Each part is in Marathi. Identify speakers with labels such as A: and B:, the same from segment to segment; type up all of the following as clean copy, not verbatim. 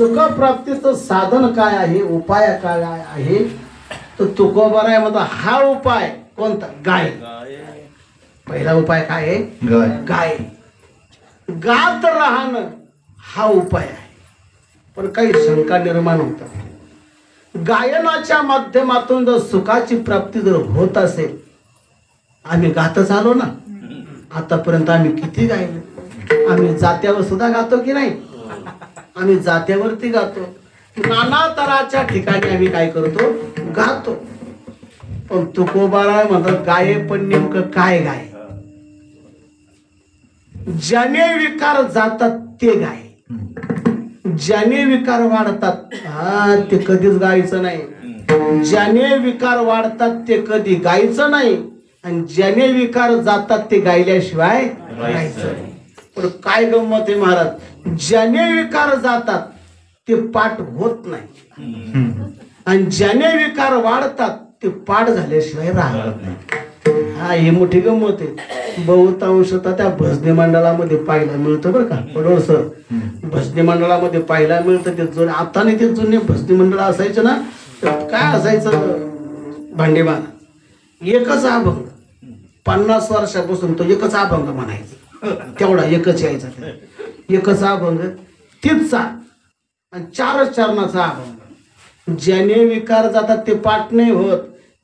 A: सुखप्राप्तीचं साधन काय आहे, उपाय काय आहे? तर तुकोबाराय म्हणतो हा उपाय कोणता? गाय. पहिला उपाय काय आहे? गाय. गात राहणं हा उपाय आहे. पण काही शंका निर्माण होतात. गायनाच्या माध्यमातून जर सुखाची प्राप्ती जर होत असेल, आम्ही गातच आलो ना, आतापर्यंत आम्ही किती गायले? आम्ही जात्यावर सुद्धा गातो की नाही? आम्ही जात्यावरती गातो, नाना तराच्या ठिकाणी आम्ही काय करतो? गातो. पण तुकोबाराय म्हणतात गाये, पण नेमकं काय गाय? ज्याने विकार जातात ते गाय, ज्याने विकार वाढतात ते कधीच गायचं नाही. ज्याने विकार वाढतात ते कधी गायचं नाही, आणि ज्याने विकार जातात ते गायल्याशिवाय गायचं नाही. पण काय गंमत आहे महाराज, ज्याने विकार जातात ते पाठ होत नाही, आणि ज्याने विकार वाढतात ते पाठ झाल्याशिवाय राहत नाही. हा ही मोठी गंमत आहे. बहुतांशतः त्या भजनी मंडळामध्ये पाहायला मिळतं बरं का पडोळ सर. भजनी मंडळामध्ये पाहायला मिळतं ते जुने, आता नाही ते जुने भजनी मंडळ असायचे ना, तर काय असायचं? भांडेबाण एकच अभंग, 50 वर्षापासून तो एकच अभंग म्हणायचा, तेवढा एकच यायचा, एकच अभंग तीच चाल, आणि 4 चरणाचा अभंग. ज्याने विकार जातात ते पाठ नाही होत.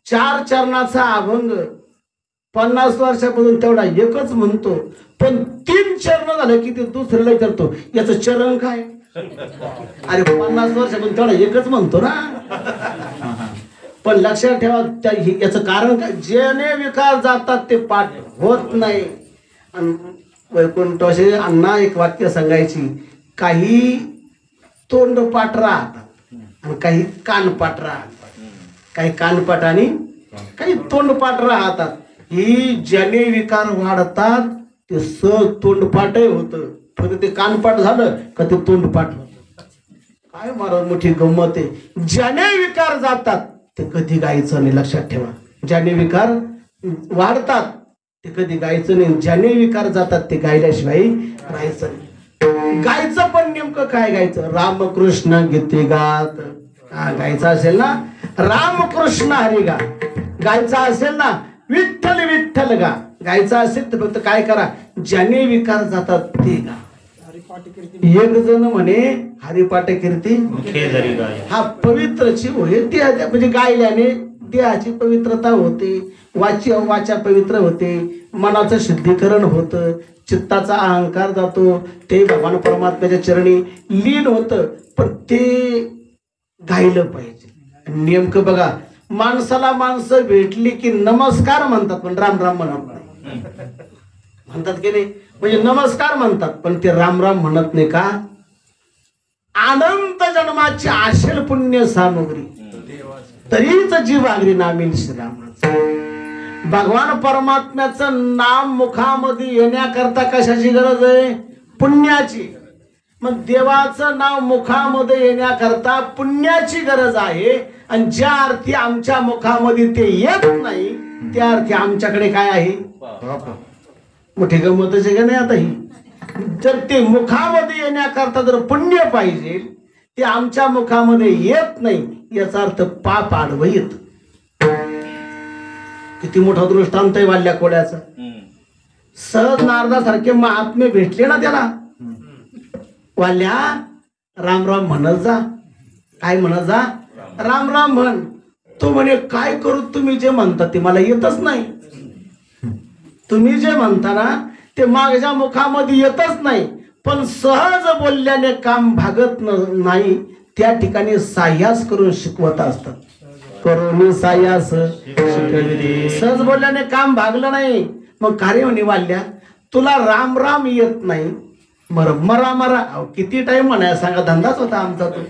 A: 4 चरणाचा अभंग 50 वर्षापासून तेवढा एकच म्हणतो. पण 3 चरण झालं की ते दुसऱ्याला विचारतो याचं चरण काय? अरे 50 वर्षापासून तेवढा एकच म्हणतो ना. पण लक्षात ठेवा याचं कारण काय? ज्याने विकार जातात ते पाठ होत नाही. आणि वैकुंठवासी अण्णा एक वाक्य सांगायची, काही तोंडपाठ राहतात आणि काही कानपाठ राहतात, काही कानपाठ आणि काही तोंडपाठ राहतात. ही ज्याने विकार वाढतात ते सहज तोंडपाठही होतं, फक्त ते कानपाठ झालं का ते तोंडपाठ होतं. काय महाराज मोठी गंमत आहे. ज्याने विकार जातात ते कधी गायचं नाही. लक्षात ठेवा, ज्याने विकार वाढतात ते कधी गायचं नाही, ज्याने विकार जातात ते गायल्याशिवाय राहायचं नाही. गायचं पण नेमकं काय गायचं? रामकृष्ण गीते गात. गायचं असेल ना रामकृष्ण हरी गा, गायचं असेल ना विठ्ठल विठ्ठल गा, गायचं असेल तर फक्त काय करा? ज्याने विकार जातात ते गा. एक जण म्हणे हरिपाठ कीर्ती हा पवित्रची होय, म्हणजे गायल्याने देहाची पवित्रता होते, वाचा पवित्र होते, मनाचं शुद्धीकरण होतं, चित्ताचा अहंकार जातो, ते भगवान परमात्म्याच्या चरणी लीन होतं. पण ते गायलं पाहिजे. नेमकं बघा, माणसाला माणसं भेटली की नमस्कार म्हणतात, पण राम राम म्हणत नाही. म्हणतात की नाही? म्हणजे नमस्कार म्हणतात पण ते राम राम म्हणत नाही का? अनंत जन्माची आशेल पुण्य सामग्री तरीच जीवागरी नामील श्रीराम. भगवान परमात्म्याचं नाम मुखामध्ये येण्याकरता कशाची गरज आहे? पुण्याची. मग देवाचं नाव मुखामध्ये येण्याकरता पुण्याची गरज आहे. आणि ज्या अर्थी आमच्या मुखामध्ये ते येत नाही त्या अर्थी आमच्याकडे काय आहे? मोठी गंमतच आहे का नाही? आता ही जर ते मुखामध्ये येण्याकरता जर पुण्य पाहिजे, ते आमच्या मुखामध्ये येत नाही, याचा अर्थ पाप आडवं येत. किती मोठा दृष्टांत आहे वाल्या कोड्याचा. सहज नारदासारखे महात्मे भेटले ना त्याला, वाल्या राम राम म्हणत जा. काय म्हणत जा? राम राम म्हण. तो म्हणे काय करू, तुम्ही जे म्हणता ते मला येतच नाही. तुम्ही जे म्हणता ना ते माझ्या मुखामध्ये येतच नाही. पण सहज बोलल्याने काम भागत नाही, त्या ठिकाणी साह्यास करून शिकवत असतात. करून साह्यास शिकविते. सहज बोलल्याने काम भागलं नाही. मग कार्य म्हणे वाल्या तुला राम राम येत नाही, मरा मरा. किती टाइम म्हणाया सांगा, धंदाच होता आमचा तो.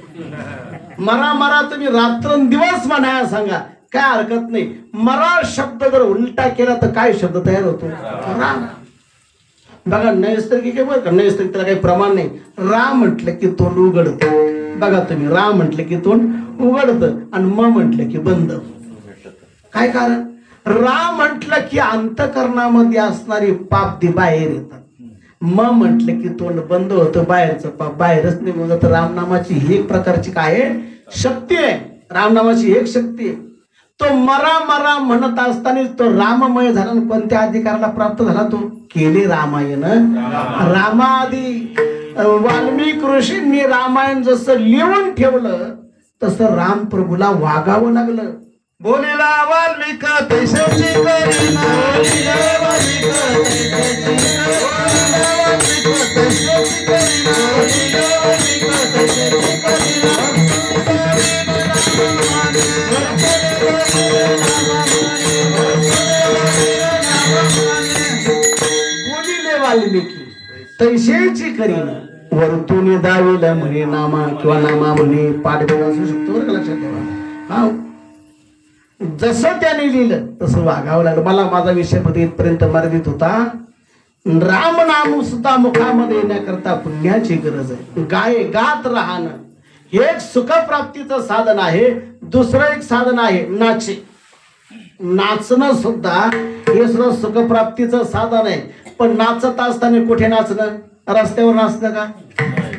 A: मरा मरा तुम्ही रात्रंदिवस म्हणाया सांगा, काय हरकत नाही. मरा शब्द जर उलटा केला तर काय शब्द तयार होतो? राम. बघा नैसर्गिक आहे बरं का, नैसर्गिक त्याला काही प्रमाण नाही. राम म्हटलं की तोंड उघडत. बघा तुम्ही, राम म्हटलं की तोंड उघडत आणि म म्हटलं की बंद. काय कारण? राम म्हटलं की अंतकरणामध्ये असणारी पाप ती बाहेर येतात, मग म्हटलं की तोंड बंद होतं, बाहेरचं बाहेरच निघून जातं. रामनामाची ही एक प्रकारची काय आहे, शक्ती आहे. रामनामाची एक शक्ती आहे. तो मरा मरा म्हणत असताना तो राममय झाला. कोणत्या अधिकाराला प्राप्त झाला तो, केले रामायण. रामाआधी वाल्मिकी ऋषींनी रामायण जसं लिहून ठेवलं तसं राम प्रभूला वागावं लागलं.
B: बोलिला वाल्मिक तैसेची करीना, बोलिला वाल्मिक तैसेची करीना, बोलिला वाल्मिक तैसेची करीना.
A: बोलिले वाल्मिकी तैसेची करीना, वरतून दाविला म्हणे नामा किंवा नामा म्हणे पाठबळ असू शकतो बरं का, लक्षात ठेवा. हा, जसं त्याने लिहिलं तसं वागावं लागलं. मला माझा विषय मध्ये इथपर्यंत मर्यादित होता. राम नाम सुद्धा मुखामध्ये येण्याकरता पुण्याची गरज आहे. गात राहणं हे एक सुखप्राप्तीचं साधन आहे. दुसरं एक साधन आहे नाचे. नाचणं सुद्धा हे सुद्धा सुखप्राप्तीचं साधन आहे. पण नाचत असताना कुठे नाचणं, रस्त्यावर नाचणं का?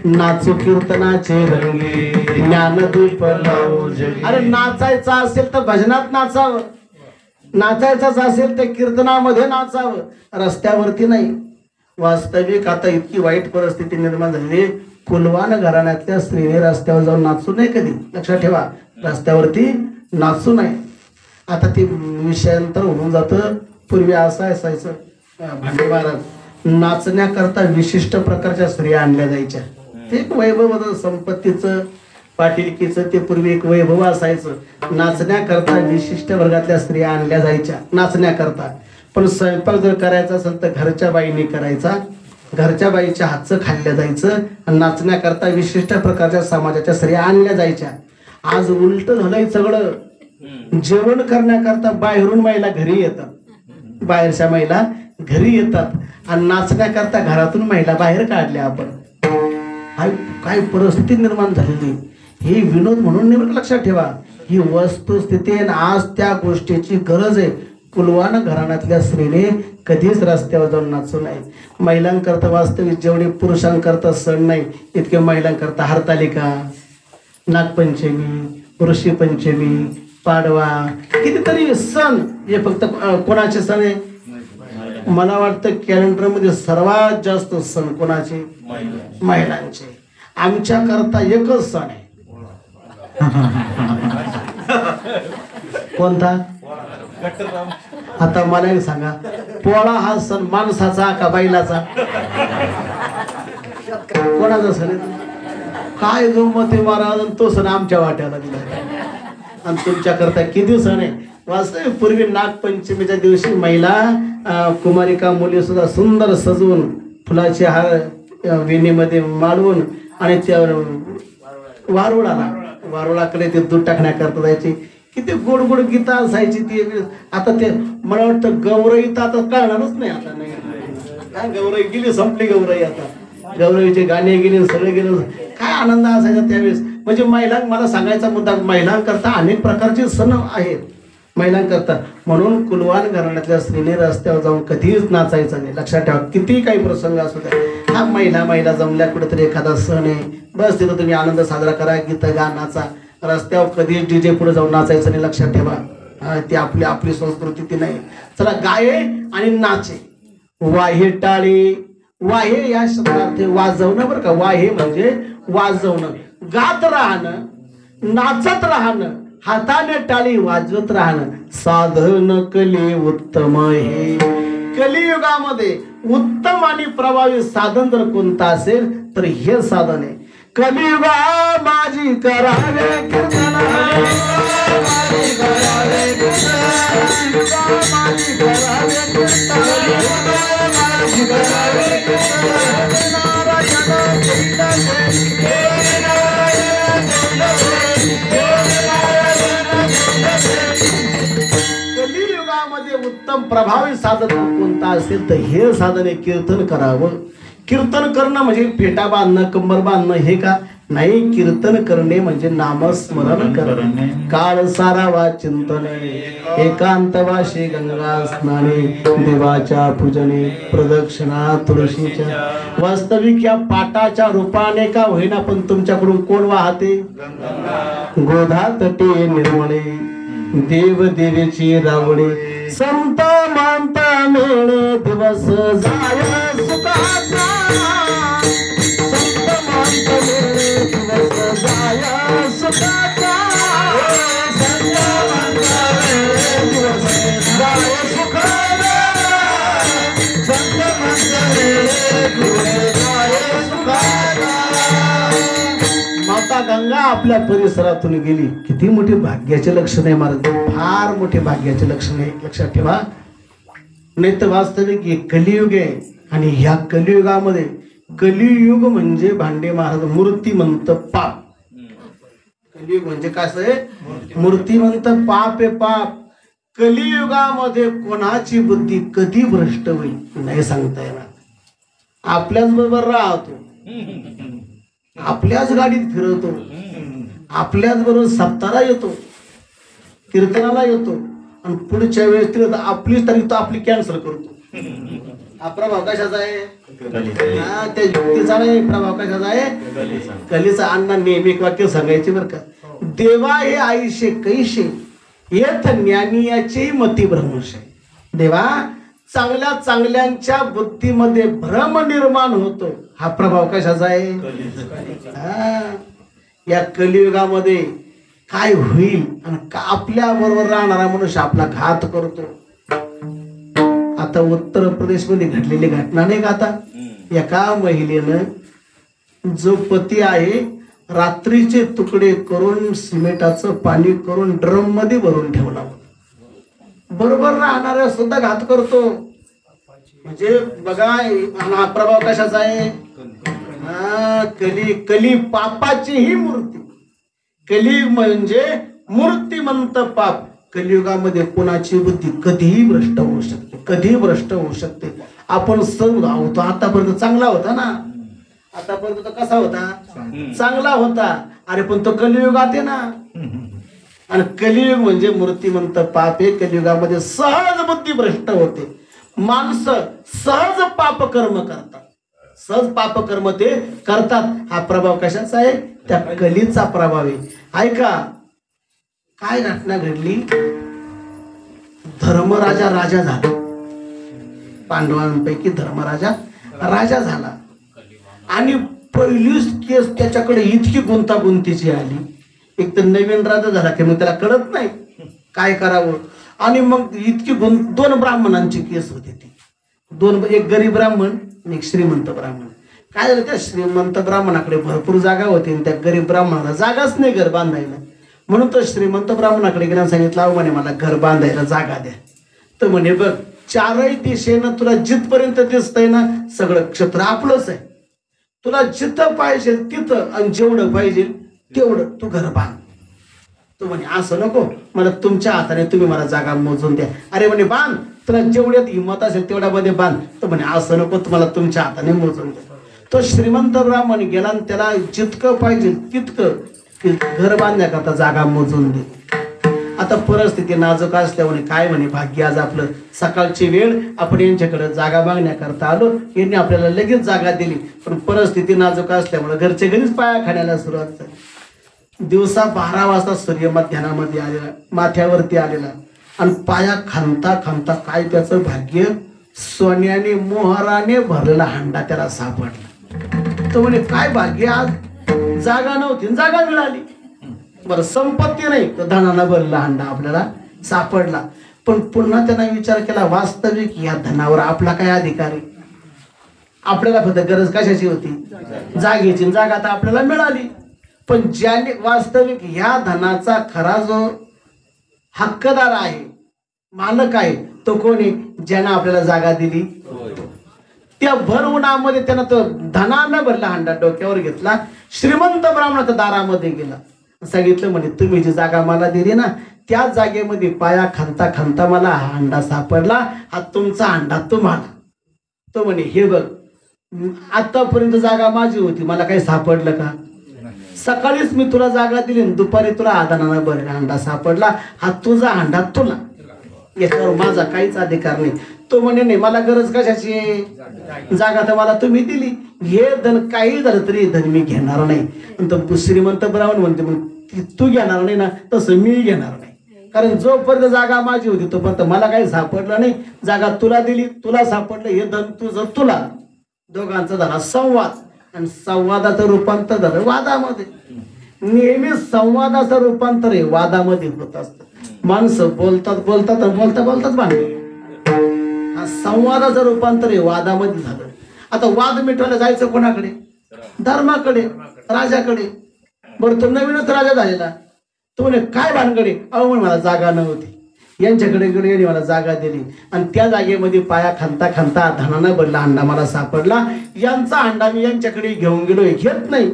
A: नाचू कीर्तनाचे रंगे ज्ञानदीप लावू जगी. अरे नाचायचं असेल तर भजनात नाचावं, नाचायचंच असेल तर कीर्तनामध्ये नाचावं, रस्त्यावरती नाही. वास्तविक आता इतकी वाईट परिस्थिती निर्माण झालेली, कुलवान घराण्यातल्या स्त्रीने रस्त्यावर जाऊन नाचू नये कधी, लक्षात ठेवा. रस्त्यावरती नाचू नये. आता ते विषयांतर होऊन जातं. पूर्वी असं असायचं, भांडे महाराज नाचण्याकरता विशिष्ट प्रकारच्या स्त्रिया आणल्या जायच्या. ते एक वैभव होतं संपत्तीचं, पाटीलकीचं. ते पूर्वी एक वैभव असायचं. नाचण्याकरता विशिष्ट वर्गातल्या स्त्रिया आणल्या जायच्या नाचण्याकरता. पण स्वयंपाक जर करायचा असेल तर घरच्या बाईने करायचा, घरच्या बाईच्या हातचं खाल्लं जायचं. आणि नाचण्याकरता विशिष्ट प्रकारच्या समाजाच्या स्त्रिया आणल्या जायच्या. आज उलट झालंय सगळं. जेवण करण्याकरता बाहेरून महिला घरी येतात, बाहेरच्या महिला घरी येतात, आणि नाचण्याकरता घरातून महिला बाहेर काढल्या आपण. काय परिस्थिती निर्माण झालेली. ही विनोद म्हणून नाही, लक्षात ठेवा. ही वस्तुस्थिती आहे. आज त्या गोष्टीची गरज आहे. कुलवान घराण्यातल्या स्त्रीने कधीच रस्त्यावर जाऊन नाचू नये. महिलांकरता वास्तविक जेवढे पुरुषांकरता सण नाही इतके महिलांकरता हरतालिका, नागपंचमी, ऋषीपंचमी, पाडवा, कितीतरी सण. हे फक्त कोणाचे सण आहे? मला वाटतं कॅलेंडरमध्ये सर्वात जास्त सण कोणाचे? महिलांचे. आमच्या करता एकच सण आहे. कोणता? आता मला एक सांगा, पोळा हा सण माणसाचा का बैलाचा? कोणाचा सण आहे? काय गंमत महाराज, तो सण आमच्या वाट्याला दिला. आणि तुमच्या करता किती सण आहे? वास्तविक पूर्वी नागपंचमीच्या दिवशी महिला कुमारिका मुली सुद्धा सुंदर सजवून फुलाचे हार वेणीमध्ये माळवून आणि त्यावर वारुळाकडे ते दूध टाकण्याकरता जायचे. किती गोड गोड गीता असायची ती. आता ते मला वाटतं गौरई तर आता कळणारच नाही. आता नाही काय, गौरई गेली, संपली गौरई. आता गौरईचे गाणे गेले, सगळे गेले. काय आनंद असायचा त्यावेळेस. म्हणजे महिला, मला सांगायचा मुद्दा, महिलांकरता अनेक प्रकारचे सण आहेत महिलांकरता. म्हणून कुलवान घराण्यातल्या स्त्रीने रस्त्यावर जाऊन कधीच नाचायचं नाही, लक्षात ठेवा. किती काही प्रसंग असू द्या. हा महिला जमल्या कुठेतरी एखादा सण आहे, बस तिथं तुम्ही आनंद साजरा करा, गीत गा, नाचा. रस्त्यावर कधीच डीजे पुढे जाऊन नाचायचं नाही, लक्षात ठेवा. ती आपली संस्कृती ती नाही. चला, गाये आणि नाचे. वाहे टाळे, वाहे या शब्दार्थ वाजवणं बरं का. वाहे म्हणजे वाजवणं. गात राहणं, नाचत राहणं, हाताने टाळी वाजवत राहणं. साधन कली उत्तम हे. कलियुगामध्ये उत्तम आणि प्रभावी साधन जर कोणतं असेल तर हे साधन आहे. कलियुगा माझी करावे कीर्तन, माझी करावे कीर्तन, माझी करावे कीर्तन, माझी करावे कीर्तन. कलियुगामध्ये उत्तम प्रभावी साधन कोणता असेल तर हे साधन आहे. कीर्तन करावं. कीर्तन करणं म्हणजे फेटा बांधणं, कंबर बांधणं हे का? नाही कीर्तन करणे म्हणजे नामस्मरण करणे. काळ सारावा चिंतने एकांतवाशी गंगा स्नाने देवाच्या पूजने प्रदक्षिणा तुळशीच्या. वास्तविक या पाटाच्या रूपाने का होईना पण तुमच्याकडून कोण वाहते? गोधा तटे निर्मळे देव देवीची रावळे. संत मानता मेळे दिवस जाय सुखाचा. संत मानता मेळे दिवस जाय सुखाचा. संत मानता मेळे दिवस जाय सुखाचा. संत मानता मेळे दिवस जाय सुखाचा. माता गंगा आपल्या परिसरातून गेली. किती मोठी भाग्याचे लक्षण आहे महाराज, फार मोठे भाग्याचे लक्षण आहे. लक्षात ठेवा. नाही तर वास्तविक हे कलियुग आहे आणि ह्या कलियुगामध्ये कलियुग म्हणजे भांडे महाराज मूर्तिमंत पाप. कलियुग म्हणजे काय आहे? मूर्तिमंत पाप आहे. पाप कलियुगामध्ये कोणाची बुद्धी कधी भ्रष्ट होईल नाही सांगता येणार. आपल्याच बरोबर राहतो, आपल्याच गाडीत फिरवतो, आपल्याच बरोबर सप्ताहाला येतो, कीर्तनाला येतो आणि पुढच्या वेळेस आपलीच तारीख तो आपली कॅन्सल करतो. हा प्रभाव कशाचा आहे? त्या युक्तीचा नाही, प्रभाव कशाचा आहे? कलीचा. अण्णा नेहमी एक वाक्य सांगायचे बरं का, देवा हे आईशे कैशे येथ ज्ञानी याची मती भ्रमशे. देवा चांगल्या चांगल्यांच्या बुद्धीमध्ये भ्रम निर्माण होतो. हा प्रभाव कशाचा आहे? या कलियुगामध्ये काय होईल आणि आपल्या बरोबर राहणारा मनुष्य आपला घात करतो. आता उत्तर प्रदेश मध्ये घडलेली घटना नाही का? आता एका महिलेनं जो पती आहे रात्रीचे तुकडे करून सिमेंटाचं पाणी करून ड्रम मध्ये भरून ठेवला. बरोबर राहणाऱ्या सुद्धा घात करतो. म्हणजे बघा हा प्रभाव कशाचा आहे? कली पापाची ही मूर्ती. कली म्हणजे मूर्तिमंत पाप. कलियुगामध्ये कोणाची बुद्धी कधीही भ्रष्ट होऊ शकते, कधीही भ्रष्ट होऊ शकते. आपण सर्व होतो आतापर्यंत चांगला होता ना, आतापर्यंत तो कसा होता? चांगला होता. अरे पण तो कलियुगात आहे ना. आणि कलियुग म्हणजे मूर्तिमंत पाप आहे. कलियुगामध्ये सहज बुद्धी भ्रष्ट होते. माणसं सहज पाप कर्म करतात, सहज पाप कर्म ते करतात. हा प्रभाव कशाचा आहे? त्या कलीचा प्रभाव आहे. ऐका काय घटना घडली. धर्मराजा राजा झाला, पांडवांपैकी धर्मराजा राजा झाला आणि पहिलीच केस त्याच्याकडे इतकी गुंतागुंतीची आली. एक तर नवीन राजा झाला की मग त्याला कळत नाही काय करावं. आणि मग इतकी दोन ब्राह्मणांची केस होती ती. दोन, एक गरीब ब्राह्मण आणि एक श्रीमंत ब्राह्मण. काय झालं, त्या श्रीमंत ब्राह्मणाकडे भरपूर जागा होती आणि त्या गरीब ब्राह्मणाला जागाच नाही घर बांधायला. म्हणून तो श्रीमंत ब्राह्मणाकडे गेला, सांगितलं अहो म्हणे मला घर बांधायला जागा द्या. तर म्हणे बघ चारही दिशेनं तुला जिथपर्यंत दिसतंय ना सगळं क्षेत्र आपलंच आहे. तुला जिथं पाहिजे तिथं आणि जेवढं पाहिजे तेवढं तू घर बांध. तो म्हणे असं नको, मला तुमच्या हाताने तुम्ही मला जागा मोजून द्या. अरे म्हणे बांध, तुला जेवढ्यात हिंमत असेल तेवढ्यामध्ये बांध. तर म्हणे असं नको, तुम्हाला तुमच्या हाताने मोजून द्या. तो श्रीमंत ब्राह्मण गेला आणि त्याला जितकं पाहिजे तितकं घर बांधण्याकरता जागा मोजून दे. आता परिस्थिती नाजूक असल्यामुळे काय म्हणे भाग्य आज आपलं, सकाळची वेळ आपण यांच्याकडे जागा मागण्याकरता आलो, यांनी आपल्याला लगेच जागा दिली. पण परिस्थिती नाजूक असल्यामुळे घरचे घरीच पाया खाण्याला सुरुवात झाली. दिवसा 12 वाजता सूर्य मध्यानामध्ये आलेला, माथ्यावरती आलेला आणि पाया खांता खांता काय त्याचं भाग्य, सोन्याने मोहराने भरलेला हांडा त्याला सापडला. तो म्हणे काय भाग्य, आज जागा नव्हती जागा मिळाली. बरं संपत्ती नाही तर धनानं भरलेला हांडा आपल्याला सापडला. पण पुन्हा त्यानं विचार केला वास्तविक या धनावर आपला काय अधिकार आहे. आपल्याला फक्त गरज कशाची होती, जागेची. जागा तर आपल्याला मिळाली. पण ज्याने वास्तविक ह्या धनाचा खरा जो हक्कदार आहे, मालक आहे, तो कोणी, ज्यानं आपल्याला जागा दिली. त्या भर उन्हामध्ये त्यानं तो धनानं भरला हांडा डोक्यावर घेतला, श्रीमंत ब्राह्मणाच्या दारामध्ये गेला, सांगितलं म्हणे तुम्ही जी जागा मला दिली ना त्या जागेमध्ये पाया खांता खांता मला हा हांडा सापडला, हा तुमचा हांडा तुम्हाला. तो म्हणे हे बघ आतापर्यंत जागा माझी होती, मला काही सापडलं का. सकाळीच मी तुला जागा दिली आणि दुपारी तुला आदानानं भरला हांडा सापडला, हा तुझा हांडा तुला, याच्यावर माझा काहीच अधिकार नाही. तो म्हणे नाही मला गरज कशाची आहे, जागा तर मला तुम्ही दिली, हे धन काही झालं तरी धन मी घेणार नाही. तर श्रीमंत ब्राह्मण म्हणते मग तू घेणार नाही ना, तसं मी घेणार नाही. कारण जोपर्यंत जागा माझी होती तोपर्यंत मला काही सापडलं नाही, जागा तुला दिली, तुला सापडलं, हे धन तुझं तुला. दोघांचा झाला संवाद आणि संवादाचं रूपांतर झालं वादामध्ये. नेहमी संवादाचं रूपांतर हे वादामध्ये होत असतं. माणसं बोलतात बोलतात आणि बोलता बोलताच भांडण. हा संवादाचं रूपांतर हे वादामध्ये झालं. आता वाद मिटवायला जायचं कोणाकडे, धर्माकडे, राजाकडे. बरं तो नवीनच राजा झालेला, तो म्हणे काय भानगडे, अहो म्हणे मला जागा नव्हती, यांच्याकडे गेलो, यांनी मला जागा दिली आणि त्या जागेमध्ये पाया खांता खांता धनानं भरला हांडा मला सापडला, यांचा हांडा मी यांच्याकडे घेऊन गेलो, घेत नाही.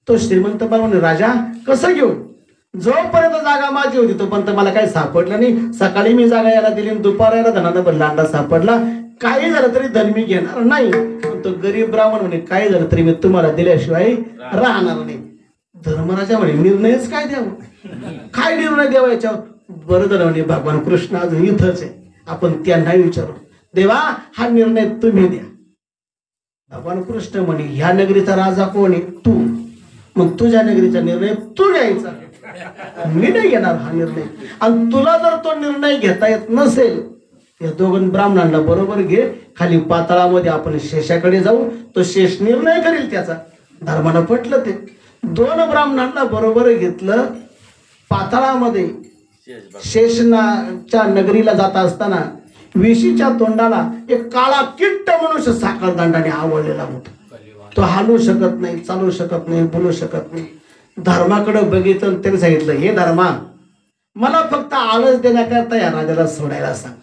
A: तो श्रीमंत म्हणे राजा कसं घेऊ, जोपर्यंत जागा माझी होती तोपर्यंत मला काही सापडलं नाही, सकाळी मी जागा याला दिली, दुपार याला धनानं भरला हांडा सापडला, काही झालं तरी धन मी घेणार नाही. तो गरीब ब्राह्मण म्हणे काही झालं तरी मी तुम्हाला दिल्याशिवाय राहणार नाही. धर्मराजा म्हणे निर्णयच काय द्यावं, काय निर्णय द्यावा याच्यावर. बरं झालं म्हणे भगवान कृष्ण अजून इथंच आहे, आपण त्यांना विचारू, देवा हा निर्णय तुम्ही द्या. भगवान कृष्ण म्हणे ह्या नगरीचा राजा कोण आहे, तू, मग तुझ्या नगरीचा निर्णय तू घ्यायचा, मी नाही घेणार हा निर्णय. आणि तुला जर तो निर्णय घेता येत नसेल, या दोघं ब्राह्मणांना बरोबर घे, खाली पाताळामध्ये आपण शेषाकडे जाऊ, तो शेष निर्णय करेल त्याचा. धर्मानं पटलं ते. दोन ब्राह्मणांना बरोबर घेतलं. पाताळामध्ये शेषनाच्या नगरीला जात असताना वेशीच्या तोंडाला एक काळा किट्ट मनुष्य साखळदंडाने आवडलेला होता. तो हालू शकत नाही, चालू शकत नाही, बोलू शकत नाही. धर्माकडे बघितलं, त्याने सांगितलं हे धर्मा, मला फक्त आळस देण्याकरता या राजाला सोडायला सांग.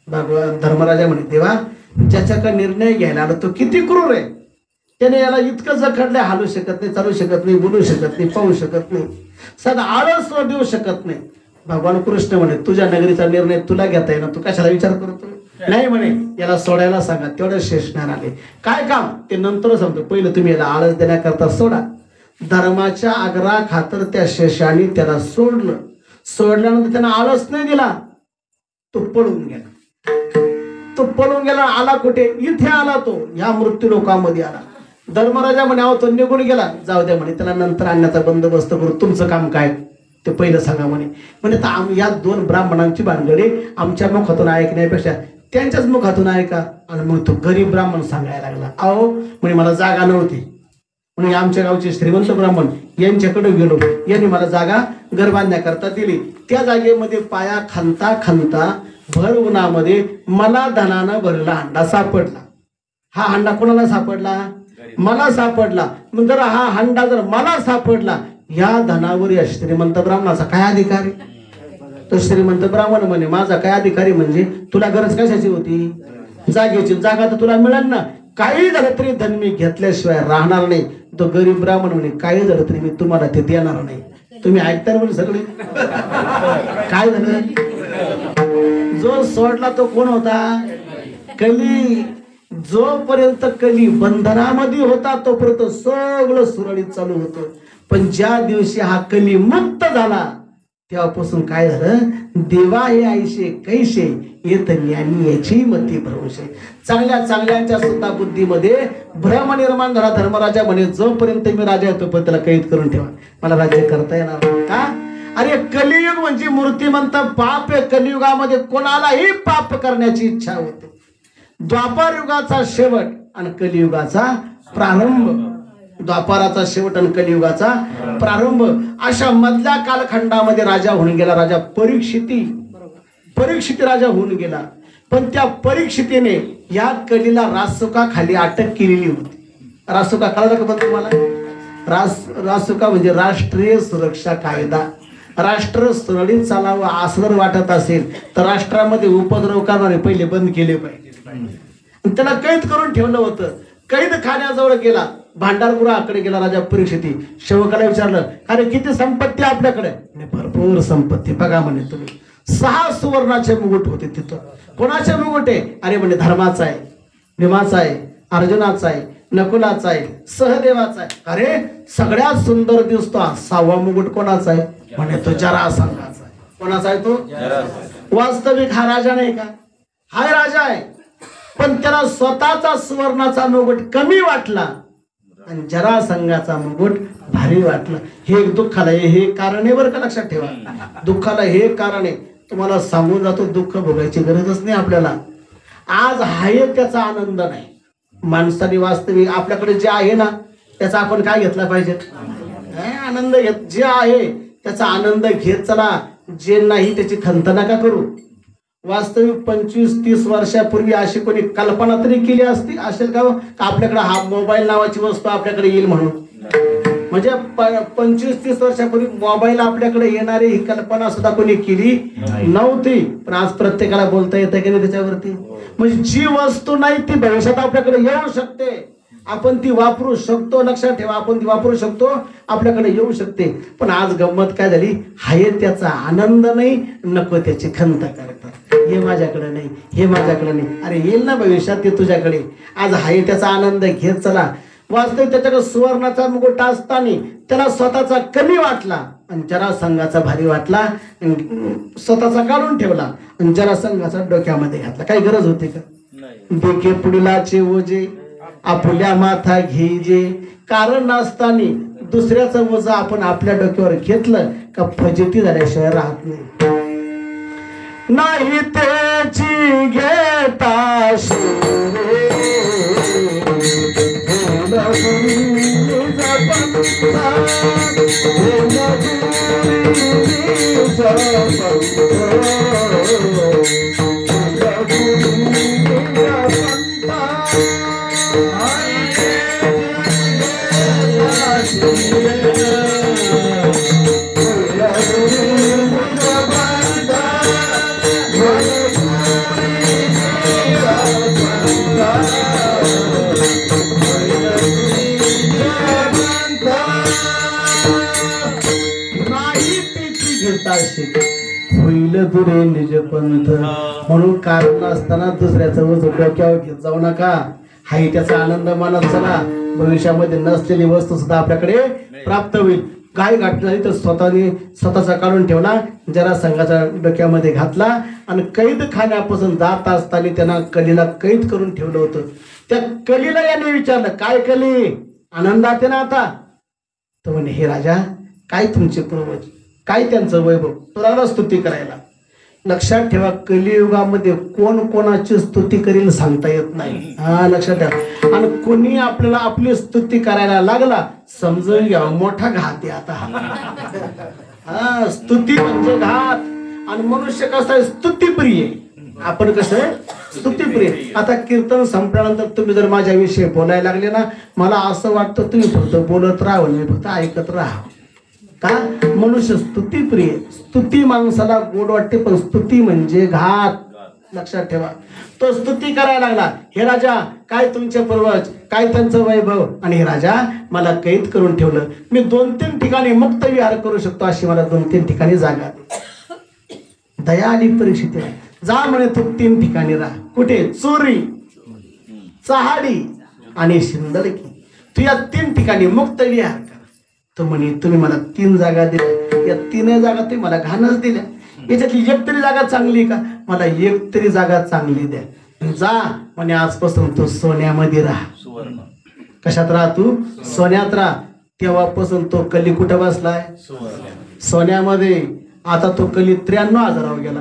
A: भगवान धर्मराजा म्हणे देवा ज्याच्याकडे निर्णय घ्यायला आला तो किती क्रूर आहे, त्याने याला इतकं जखडलंय, हालू शकत नाही, चालू शकत नाही, बोलू शकत नाही, पाहू शकत नाही, साधा आळस देऊ शकत नाही. भगवान कृष्ण म्हणे तुझ्या नगरीचा निर्णय तुला घेता येईल, तू कशाला विचार करतो. नाही म्हणे याला सोडायला सांगा. तेवढं शेषणार आले, काय काम ते नंतर सांगतो, पहिलं तुम्ही याला आळस देण्याकरता सोडा. धर्माच्या आग्रहा खातर त्या शेषाने त्याला सोडलं. सोडल्यानंतर त्यानं आळस नाही दिला, तो पळून गेला. तो पळून गेला, आला कुठे, इथे आला, तो ह्या मृत्यू लोकांमध्ये आला. धर्मराजा म्हणे अहो तो निघून गेला, जाऊ द्या म्हणे, त्याला नंतर आणण्याचा बंदोबस्त करू, तुमचं काम काय ते पहिलं सांगा म्हणे. म्हणजे या दोन ब्राह्मणांची भानगडी आमच्या मुखातून ऐकण्यापेक्षा त्यांच्याच मुखातून ऐका. आणि मग तो गरीब ब्राह्मण सांगायला लागला, अहो म्हणे मला जागा नव्हती, म्हणून आमच्या गावचे श्रीमंत ब्राह्मण यांच्याकडे गेलो, यांनी मला जागा घर बांधण्याकरता दिली. त्या जागेमध्ये पाया खांता खांता भर उन्हामध्ये मला धनानं भरला हांडा सापडला. हा हांडा कोणाला सापडला, मला सापडला. मग जर हा हांडा जर मला सापडला, या धनावर या श्रीमंत ब्राह्मणाचा काय अधिकारी. तो श्रीमंत ब्राह्मण म्हणे माझा काय अधिकारी म्हणजे, तुला गरज कशाची होती, जागेची, जागा तर तुला मिळेल ना, काही झालं तरी धन मी घेतल्याशिवाय राहणार नाही. तो गरीब ब्राह्मण म्हणे काही झालं तरी मी तुम्हाला ते देणार नाही. तुम्ही ऐकता ना म्हणजे सगळे. काय झालं, जो सोडला तो कोण होता, कली. जोपर्यंत कली बंधनामध्ये होता तोपर्यंत सगळं सुरळीत चालू होतं. पण ज्या दिवशी हा कली मुक्त झाला तेव्हापासून काय झालं, देवा हे आईशे कैशे येत ज्ञानी याची मती भ्रमशे. चांगल्या चांगल्यांच्या सुद्धा बुद्धीमध्ये भ्रम निर्माण झाला. धर्मराजा म्हणे जोपर्यंत मी राजा येतो पण त्याला कैद करून ठेवा, मला राज्य करता येणार का. अरे कलियुग म्हणजे मूर्तिमंत पाप आहे. कलियुगामध्ये कोणालाही पाप करण्याची इच्छा होते. द्वापार युगाचा शेवट आणि कलियुगाचा प्रारंभ, द्वापाराचा शेवट आणि कलियुगाचा प्रारंभ, अशा मधल्या कालखंडामध्ये राजा होऊन गेला. राजा परीक्षित राजा होऊन गेला. पण त्या परीक्षितीने या कलीला रासुका खाली अटक केलेली होती. रासुका कळलं का तुम्हाला, रासुका म्हणजे राष्ट्रीय सुरक्षा कायदा. राष्ट्र सुरळीत चालावं असं जर वाटत असेल तर राष्ट्रामध्ये उपद्रव करणारे पहिले बंद केले पाहिजे. त्याला कैद करून ठेवलं होतं. कैद खाण्याजवळ गेला, भांडारपुराकडे गेला राजा परीक्षिती. सेवकाला विचारलं अरे किती संपत्ती आपल्याकडे, भरपूर संपत्ती. बघा म्हणे तुम्ही 6 सुवर्णाचे मुकुट होते तिथं. कोणाचे मुकुट आहे, अरे म्हणे धर्माचा आहे, भीमाचा आहे, अर्जुनाचा आहे, नकुलाचा आहे, सहदेवाचा आहे. अरे सगळ्यात सुंदर दिसतो 6वा मुकुट कोणाचा आहे? म्हणे तो जरासंधाचा आहे. कोणाचा आहे तो? वास्तविक हा राजा नाही का? हा राजा आहे, पण त्याला स्वतःचा सुवर्णाचा मुकुट कमी वाटला आणि जरासंधाचा मुकुट भारी वाटला. हे एक दुःखाला हे कारण आहे बरं का, लक्षात ठेवा. दुःखाला हे कारण आहे. तुम्हाला सांगून जातो, दुःख भोगायची गरजच नाही आपल्याला. आज आहे त्याचा आनंद नाही. माणसाने वास्तविक आपल्याकडे जे आहे ना त्याचा आपण काय घेतला पाहिजे? आनंद घेत. जे आहे त्याचा आनंद घेत चला, जे नाही त्याची खंत नका करू. वास्तविक 25-30 वर्षापूर्वी अशी कोणी कल्पना तरी केली असेल का आपल्याकडे हा मोबाईल नावाची वस्तू आपल्याकडे येईल म्हणून? म्हणजे 25-30 वर्षापूर्वी मोबाईल आपल्याकडे येणारी ही कल्पना सुद्धा कोणी केली नव्हती. पण आज प्रत्येकाला बोलता येतं की नाही त्याच्यावरती? म्हणजे जी वस्तू नाही ती भविष्यात आपल्याकडे येऊ शकते, आपण ती वापरू शकतो. लक्षात ठेवा, आपण ती वापरू शकतो, आपल्याकडे येऊ शकते. पण आज गंमत काय झाली? हाय त्याचा आनंद नाही, नको त्याची खंत करतात. हे माझ्याकडे नाही, हे माझ्याकडे नाही. अरे येईल ना भविष्यात ते तुझ्याकडे. आज हाय त्याचा आनंद घेत चला. वास्तविक त्याच्याकडे सुवर्णाचा मुकुट असताना त्याला स्वतःचा कमी वाटला आणि जरासंधाचा भारी वाटला. स्वतःचा काढून ठेवला आणि जरासंधाचा डोक्यामध्ये घातला. काही गरज होती का? डोके पुढलाचे ओझे आपल्या माथा घेजे. कारण नसताना दुसऱ्याचं ओझं आपण आपल्या डोक्यावर घेतलं का फजिती झाल्याशिवाय राहत नाही. नाही त्याची घेता होईल दुरे निज पंथ. म्हणून कारण असताना दुसऱ्याचं ओझं डोक्यावर घेत जाऊ नका. हाही त्याचा आनंद मानत चला. भविष्यामध्ये नसलेली वस्तू सुद्धा आपल्याकडे प्राप्त होईल. काय घटना झाली तर स्वतःचा काढून ठेवला, जरासंधाच्या डोक्यामध्ये घातला आणि कैद खाण्यापासून जात असताना त्यांना कलीला कैद करून ठेवलं होतं. त्या कलीला याने विचारलं, काय कली, आनंदात आहे ना आता? तो म्हणे, हे राजा, काय तुमचे पूर्वज, काय त्यांचं वैभव, तुला स्तुती करायला. लक्षात ठेवा, कलियुगामध्ये कोण कोणाची स्तुती करील सांगता येत नाही. हा लक्षात ठेवा. आणि कोणी आपल्याला आपली स्तुती करायला लागला समजून घ्या मोठा घात आहे आता. हा स्तुती म्हणजे घात. आणि मनुष्य कसं आहे? स्तुतीप्रिय. आपण कसं आहे? स्तुतीप्रिय. आता कीर्तन संपल्यानंतर तुम्ही जर माझ्याविषयी बोलायला लागले ना, मला असं वाटतं तुम्ही फक्त बोलत राहावं नाही, फक्त ऐकत राहावं. का? मनुष्य स्तुतीप्रिय. स्तुती माणसाला गोड वाटते, पण स्तुती म्हणजे घात. लक्षात ठेवा. तो स्तुती करायला लागला, हे राजा, काय तुमचे पूर्वज, काय त्यांचं वैभव, आणि हे राजा मला कैद करून ठेवलं. मी 2-3 ठिकाणी मुक्त विहार करू शकतो, अशी मला 2-3 ठिकाणी जागा दे. दया आली परिस्थिती. जा म्हणे तू 3 ठिकाणी राहा. कुठे? चोरी, चहाडी आणि शिंदलकी. तू या 3 ठिकाणी मुक्त विहार कर. तो म्हणे, तुम्ही मला 3 जागा दिल्या, या 3 जागा तुम्ही मला घाणच दिल्या. याच्यातली एक तरी जागा चांगली का? मला एक तरी जागा चांगली द्या. जा म्हणे, आजपासून तू सोन्यामध्ये राहा. कशात राहा? तू सोन्यात राहा. तेव्हापासून तो कली कुठं बसलाय? सोन्यामध्ये. आता तो कली 93,000 गेला.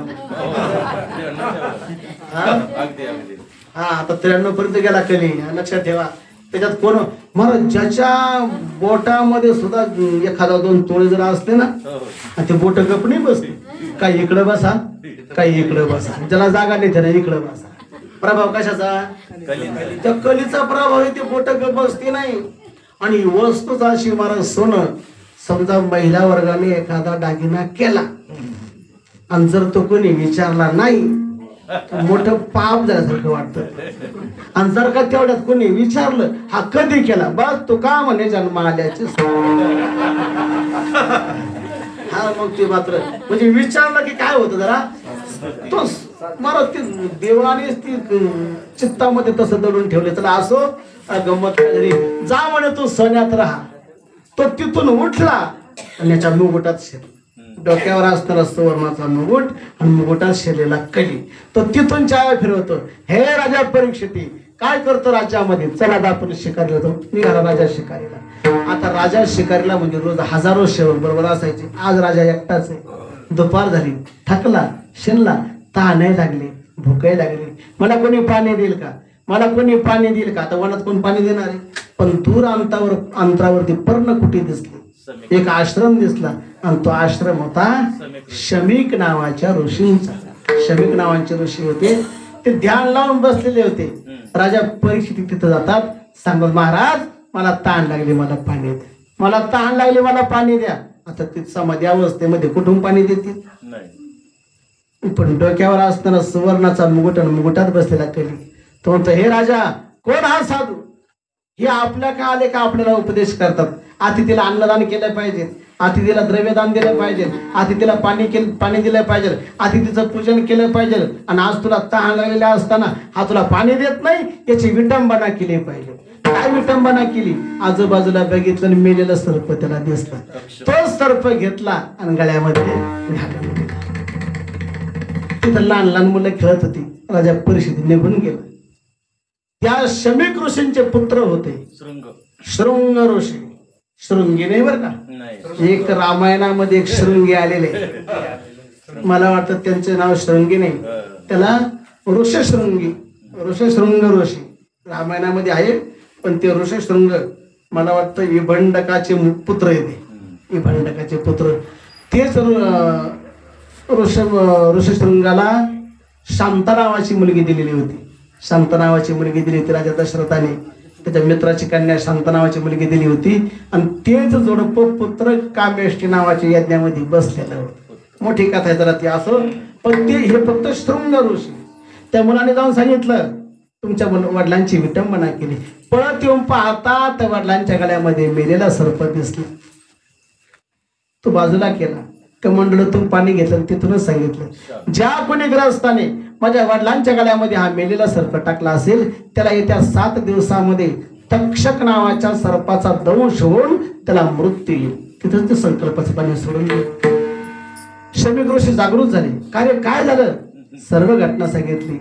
A: हा आता 93 पर्यंत गेला कली. लक्षात ठेवा. त्याच्यात कोण महाराज, ज्याच्या बोटामध्ये सुद्धा एखादा 2 तोळे जर असले ना, ते बोट गप नाही बसते. काही इकडं बसा, काही इकडं बसा. ज्याला जागा नाही त्याला इकडं बसा. प्रभाव कशाचा? त्या कलीचा प्रभाव आहे. ते बोट गप बसते नाही. आणि वस्तूच अशी महाराज, सोनं, समजा महिला वर्गाने एखादा दागिना केला आणि जर तो कोणी विचारला नाही, मोठं पाप झाल्यासारखं वाटतं. आणि जर का तेवढ्यात कोणी विचारलं, हा कधी केला, बस तो का म्हणे जन्म आल्याचे. हा मग ते मात्र म्हणजे विचारलं की काय होतं, जरा तो मला ती देवानेच ती चित्तामध्ये तसं दडून ठेवले. चला असो गंमत घरी जा म्हणे तू सोन्यात राहा. तो तिथून उठला आणि याच्या मुकुटात शिरला. डोक्यावर असणारा सुवर्णाचा मुकुट आणि मुकुटात शिरलेला कली. तो तिथून चाव्या फिरवतो. हे राजा परीक्षिती काय करतो राज्यामध्ये? चला आता आपण शिकारीला जाऊ. निघाला राजा शिकारीला. आता राजा शिकारीला म्हणजे रोज हजारो सेवक बरोबर असायचे. आज राजा एकटाच आहे. दुपार झाली, थकला, शिनला, तहानही लागली, भूकही लागली. मला कोणी पाणी देईल का? मला कोणी पाणी देईल का? आता वनात कोण पाणी देणार आहे? पण दूर अंतरावरती पर्णकुटी दिसली. एक आश्रम दिसला आणि तो आश्रम होता शमीक नावाच्या ऋषींचा. शमीक नावाचे ऋषी होते. ते ध्यान लावून बसलेले होते. राजा परीक्षित तिथं जातात. सांगत महाराज मला तहान लागली, मला पाणी द्या. मला तहान लागली, मला पाणी द्या. आता ती समाधी अवस्थेमध्ये कुठून पाणी देतील? पण डोक्यावर असताना सुवर्णाचा मुकुट आणि मुकुटात बसलेला कली. तो म्हणतो हे राजा कोण हा साधू? हे आपल्या का आले का आपल्याला उपदेश करतात? अतिथीला अन्नदान केलं पाहिजे, अतिथीला द्रव्यदान दिलं पाहिजे, अतिथीला पाणी दिलं पाहिजे, अतिथीचं पूजन केलं पाहिजे. आणि आज तुला तहान लागलेला असताना हा तुला पाणी देत नाही, याची विटंबना केली पाहिजे. काय विटंबना केली? आजूबाजूला बघितलं आणि मेलेलं सर्प त्याला दिसलं. तो सर्प घेतला आणि गळ्यामध्ये घालून दिला. तिथं लहान लहान मुलं खेळत होती. राजा परीक्षित निघून गेला. त्या शमीक ऋषींचे पुत्र होते शृंग ऋषी. शृंगी नाही बर का? एक रामायणामध्ये एक शृंगी आलेले. मला वाटतं त्यांचे नाव शृंगी नाही, त्याला ऋषशृंगी, ऋषशृंग ऋषी रामायणामध्ये आहे. पण ते ऋषशृंग मला वाटतं विभंडकाचे पुत्र येते. विभंडकाचे पुत्र तेच ऋषशृंगाला शांता नावाची मुलगी दिलेली होती. शांता नावाची मुलगी दिली होती राजा दशरथाने. त्याच्या मित्राची कन्या शांता नावाची मुलगी दिली होती. आणि तेच जोडपं पुत्र कामेष्टी नावाच्या यज्ञामध्ये बसलेलं होतं. मोठी कथा आहे जरा ती असो. पण ते हे फक्त शृंग ऋषी. त्या मुलाने जाऊन सांगितलं तुमच्या वडिलांची विटंबना केली. पळत येऊन पाहता त्या वडिलांच्या गळ्यामध्ये मेलेला सर्प दिसला. तो बाजूला केला. कमंडलूतून पाणी घेतलं. तिथूनच सांगितलं ज्या कोणी ग्रस्ताने माझ्या वडिलांच्या गळ्यामध्ये हा मेलेला सर्प टाकला असेल त्याला येत्या 7 दिवसामध्ये तक्षक नावाच्या सर्पाचा दंश होऊन त्याला मृत्यू येईल. तिथंच ते संकल्पाचं पाणी सोडून गेलं. शमीक ऋषी जागृत झाले. काय झालं? सर्व घटना सांगितली.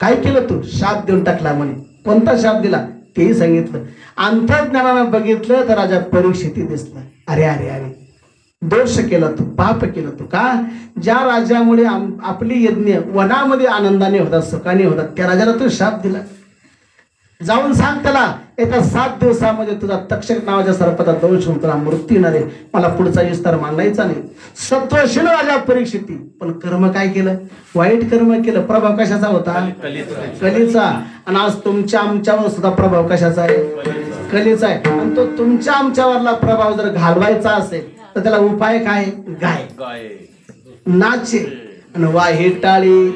A: काय केलं तू? शाप देऊन टाकला म्हणे. कोणता शाप दिला तेही सांगितलं. अंतर्ज्ञानानं बघितलं तर राजा परीक्षिती दिसला. अरे अरे अरे दोष केला तू, पाप केलं तू. का? ज्या राजामुळे आपली यज्ञ वनामध्ये आनंदाने होतात, सुखाने होतात, त्या राजाला तू शाप दिला. जाऊन सांग त्याला येत्या 7 दिवसामध्ये तुझा तक्षक नावाच्या सर्पाचा दंश होऊन तुला मृत्यू येणार आहे. मला पुढचा विस्तार मांडायचा नाही. सत्वशील राजा परीक्षिती. पण कर्म काय केलं? वाईट कर्म केलं. प्रभाव कशाचा होता? कलीचा. आणि आज तुमच्या आमच्यावर सुद्धा प्रभाव कशाचा आहे? कलीचा आहे. आणि तो तुमच्या आमच्यावरला प्रभाव जर घालवायचा असेल तर त्याला उपाय काय? गाय नाचे आणि वाही टाळी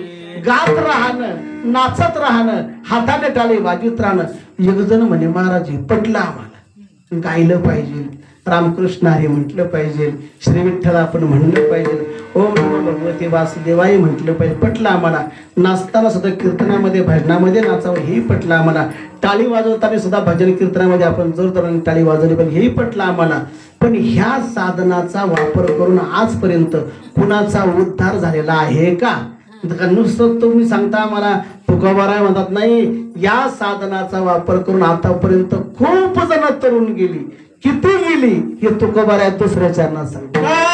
A: गात राहणं, नाचत राहणं, हाताने टाळी वाजत राहणं. एक जण म्हणे महाराज पटलं आम्हाला, गायलं पाहिजे, रामकृष्ण हरी म्हटलं पाहिजे, श्री विठ्ठल आपण म्हणलं पाहिजे, ओम नमो भगवते वासुदेवाय म्हटलं पाहिजे. पटलं आम्हाला. नाचताना सुद्धा कीर्तनामध्ये भजनामध्ये नाचावं हेही पटलं आम्हाला. टाळी वाजवताना सुद्धा भजन कीर्तनामध्ये आपण जोरदाराने टाळी वाजवली पाहिजे हेही पटलं आम्हाला. पण ह्या साधनाचा वापर करून आजपर्यंत कुणाचा उद्धार झालेला आहे का? नुसतं तुम्ही सांगता मला तुकोबाराय म्हणतात. नाही, या साधनाचा वापर करून आतापर्यंत खूप जण तरुण गेली. किती गेली हे तुकोबाराय दुसऱ्या चरणात सांगतात.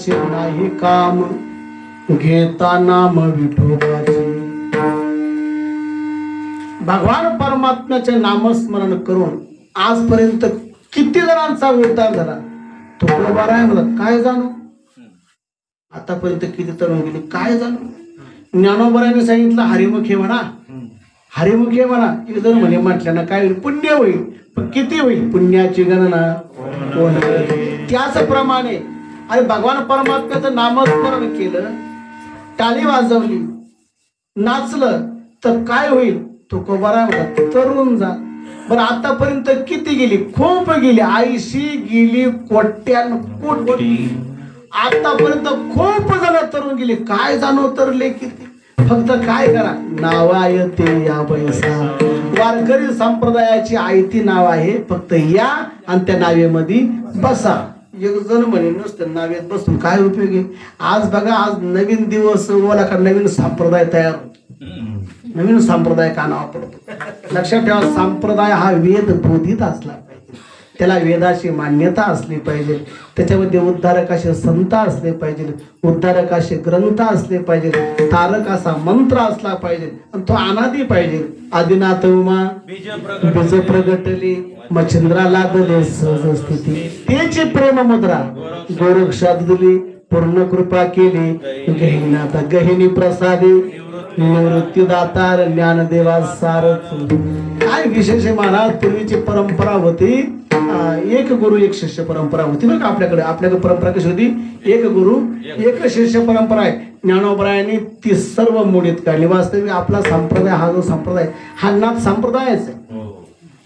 A: जगाचे नाही काम घेता नाम विठोबाचे. भगवान परमात्म्याचे नामस्मरण करून आजपर्यंत किती जणांचा उद्धार झाला तुकोबा राय मला काय जाणू. आतापर्यंत किती तरुण गेले काय जाणू. ज्ञानोबराने सांगितलं हरिमुखे म्हणा, हरिमुखे म्हणा. एक जण म्हणे म्हटल्यानं काय होईल, पुण्य होईल. पण किती होईल पुण्याची गणना कोण. त्याचप्रमाणे अरे भगवान परमात्म्याचं नामस्मरण केलं, टाळी वाजवली, नाचलं तर काय होईल. तुकोबा राय म्हणतात तरुण जा. बरं आतापर्यंत किती गेली, खूप गेली. 80 गेली कोट्यान कोटी. आतापर्यंत खूप जण तरुण गेले काय जाणो तरले किती. फक्त काय करा, नावाय ते या पैसा. वारकरी संप्रदायाची आयती नाव आहे, फक्त या आणि त्या नावेमध्ये बसा. एक जण म्हणे नुसतं नावेत बसून काय उपयोग आहे. आज बघा आज नवीन दिवस बोला का नवीन संप्रदाय तयार होतो. नवीन संप्रदाय का नाव पडतो. लक्षात ठेवा संप्रदाय हा वेद बोधित असला पाहिजे, त्याला वेदाची मान्यता असली पाहिजे, त्याच्यामध्ये उद्धारक असे संत असले पाहिजे, उद्धारक असे ग्रंथ असले पाहिजे, तारक असा मंत्र असला पाहिजे आणि तो अनादी पाहिजे. आदिनाथ उमा बीज प्रगटली मच्छिंद्रा लागले सहज स्थिती. त्याची प्रेम मुद्रा गोरक्षात दिली पूर्ण कृपा केली. गहिनाथ गहिनी प्रसादी निवृत्ती दातार ज्ञानदेवा सारथ. काय विशेष आहे महाराज. पूर्वीची परंपरा होती एक गुरु एक शिष्य परंपरा होती बरं का. आपल्याकडे परंपरा कशी होती, एक गुरु एक शिष्य परंपरा आहे. ज्ञानोबरायांनी ती सर्व मोडीत काढली. वास्तविक आपला संप्रदाय हा जो संप्रदाय हा नाथ संप्रदायच आहे.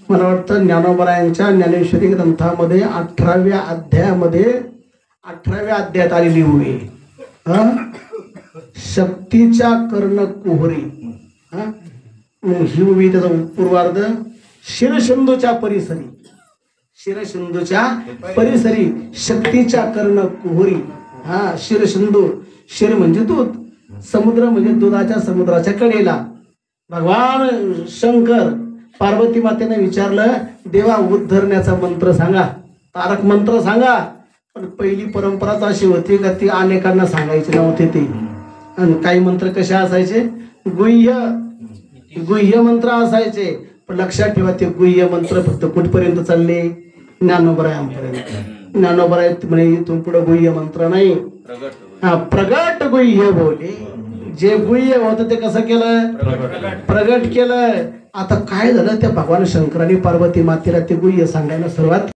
A: मला वाटतं ज्ञानोबरायांच्या ज्ञानेश्वरी ग्रंथामध्ये 18व्या अध्यायात आलेली उभी शक्तीच्या कर्ण कुहरी. ही उभी त्याचा पूर्वार्ध शिरसिंधूच्या परिसरी, शिरसिंधूच्या परिसरी शक्तीच्या कर्ण कुहरी. शिरसिंधू, शिर म्हणजे दूध, समुद्र म्हणजे दुधाच्या समुद्राच्या कडेला. भगवान शंकर पार्वती मातेने विचारलं देवा उद्धरण्याचा मंत्र सांगा, तारक मंत्र सांगा. पण पहिली परंपराच अशी होती का ती अनेकांना सांगायची नव्हती ती. आणि काही मंत्र कसे असायचे, गुह्य मंत्र असायचे. पण लक्षात ठेवा ते गुह्य मंत्र फक्त कुठपर्यंत चालले, ज्ञानोबरायांपर्यंत. ज्ञानोबराय म्हणे इथून पुढे गुह्य मंत्र नाही, प्रगट गुह्य बोले. जे गुह्य होतं ते कसं केलं, प्रगट केलं. आता काय झालं, त्या भगवान शंकराने पार्वती मातेला ते गुह्य सांगायला सुरुवात